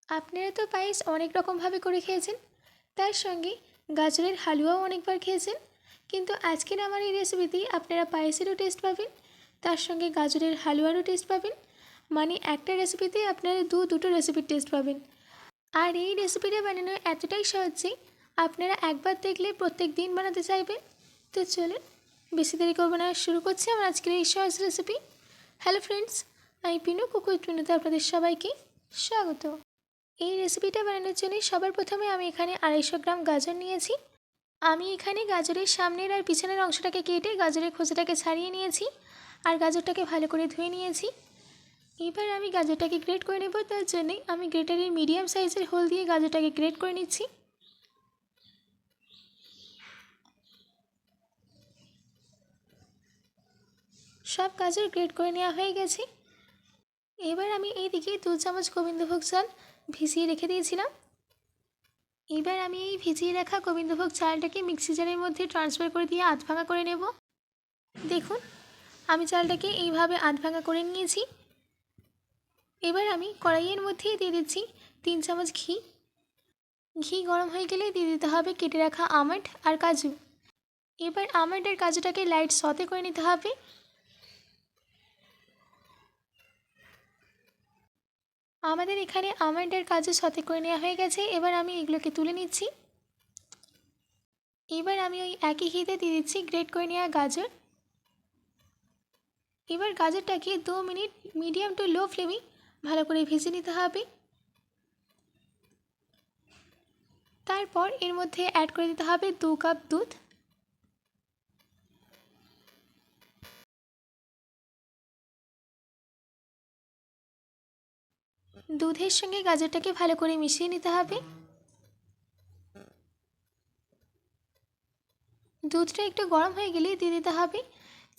আপনারা তো পায়েস অনেক রকমভাবে করে খেয়েছেন, তার সঙ্গে গাজরের হালুয়াও অনেকবার খেয়েছেন, কিন্তু আজকের আমার এই রেসিপিতেই আপনারা পায়েসেরও টেস্ট পাবেন, তার সঙ্গে গাজরের হালুয়ারও টেস্ট পাবেন। মানে একটা রেসিপিতেই আপনারা দুটো রেসিপির টেস্ট পাবেন। আর এই রেসিপিটা বানানো এতটাই সহজ যে আপনারা একবার দেখলে প্রত্যেক দিন বানাতে চাইবেন। তো চলুন বেশি দেরি করবো না, শুরু করছি আমার আজকের এই সহজ রেসিপি। হ্যালো ফ্রেন্ডস, আমি পিনু কুকুর পিনুতে আপনাদের সবাইকে স্বাগত। এই রেসিপিটা বানানোর জন্য সবার প্রথমে আমি এখানে 250 গ্রাম গাজর নিয়েছি। আমি এখানে গাজরের সামনের আর পিছনের অংশটাকে কেটে গাজরের খোসাটাকে ছাড়িয়ে নিয়েছি আর গাজরটাকে ভালো করে ধুয়ে নিয়েছি। এবার আমি গাজরটাকে গ্রেট করে নেব, তার জন্যে আমি গ্রেটারের মিডিয়াম সাইজের হোল দিয়ে গাজরটাকে গ্রেট করে নিচ্ছি। সব গাজর গ্রেট করে নেওয়া হয়ে গেছে। এবার আমি এইদিকে 2 চামচ গোবিন্দভোগ চাল ভিজিয়ে রেখে দিয়েছিলাম। এবার আমি এই ভিজিয়ে রাখা গোবিন্দভোগ চালটাকে মিক্সি জারের মধ্যে ট্রান্সফার করে দিয়ে আধ ভাঙা করে নেব। দেখুন আমি চালটাকে এইভাবে আধ ভাঙা করে নিয়েছি। এবার আমি কড়াইয়ের মধ্যেই দিয়ে দিচ্ছি 3 চামচ ঘি। ঘি গরম হয়ে গেলে দিয়ে দিতে হবে কেটে রাখা আমন্ড আর কাজু। এবার আমন্ড আর কাজুটাকে লাইট সতে করে নিতে হবে। আমাদের এখানে আমন্ড আর কাজু সতে করে নেওয়া হয়ে গেছে। এবার আমি এগুলোকে তুলে নিচ্ছি। এবার আমি ওই একই ঘিতে দিয়ে দিচ্ছি গ্রেট করে নেওয়া গাজর। এবার গাজরটাকে 2 মিনিট মিডিয়াম টু লো ফ্লেমে ভালো করে ভেজে নিতে হবে। তারপর এর মধ্যে অ্যাড করে দিতে হবে 2 কাপ দুধ। দুধের সঙ্গে গাজরটাকে ভালো করে মিশিয়ে নিতে হবে। দুধটা একটু গরম হয়ে গেলে দিয়ে দিতে হবে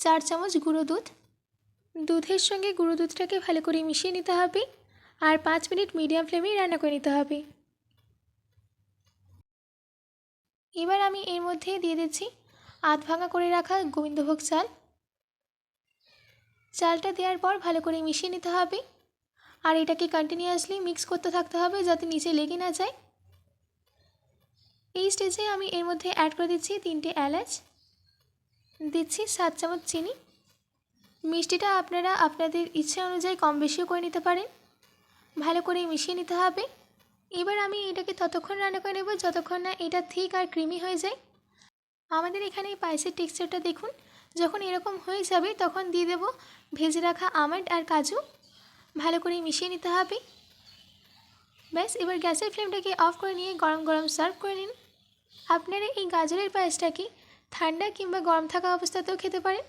4 চামচ গুঁড়ো দুধ। দুধের সঙ্গে গুঁড়ো দুধটাকে ভালো করে মিশিয়ে নিতে হবে আর 5 মিনিট মিডিয়াম ফ্লেমে রান্না করে নিতে হবে। এবার আমি এর মধ্যে দিয়ে দিচ্ছি আধ ভাঙা করে রাখা গোবিন্দভোগ চাল। চালটা দেওয়ার পর ভালো করে মিশিয়ে নিতে হবে আর এটাকে কন্টিনিউয়াসলি মিক্স করতে থাকতে হবে যাতে নিচে লেগে না যায়। এই স্টেজে আমি এর মধ্যে অ্যাড করে দিচ্ছি 3টে এলাচ, দিচ্ছি 7 চামচ চিনি। মিষ্টিটা আপনারা আপনাদের ইচ্ছে অনুযায়ী কম বেশিও করে নিতে পারেন। ভালো করে মিশিয়ে নিতে হবে। এবার আমি এটাকে ততক্ষণ রান্না করে নেব যতক্ষণ না এটা থিক আর ক্রিমি হয়ে যায়। আমাদের এখানে এই পায়েসের টেক্সচারটা দেখুন, যখন এরকম হয়ে যাবে তখন দিয়ে দেব ভেজে রাখা আমন্ড আর কাজু। ভালো করে মিশিয়ে নিতে হবে। ব্যাস, এবার গ্যাসের ফ্লেমটাকে অফ করে নিয়ে গরম গরম সার্ভ করে নিন। আপনারা এই গাজরের পায়েসটাকে ঠান্ডা কিংবা গরম থাকা অবস্থাতেও খেতে পারেন।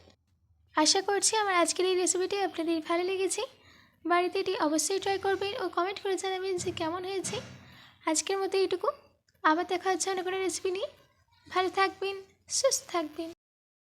আশা করছি আমার আজকের এই রেসিপিটি আপনাদের ভালো লেগেছে। বাড়িতে এটি অবশ্যই ট্রাই করবেন ও কমেন্ট করে জানাবেন যে কেমন হয়েছে। আজকের মতো এইটুকু, আবার দেখা হচ্ছে অন্য কোনো রেসিপি নিয়ে। ভালো থাকবেন, সুস্থ থাকবেন।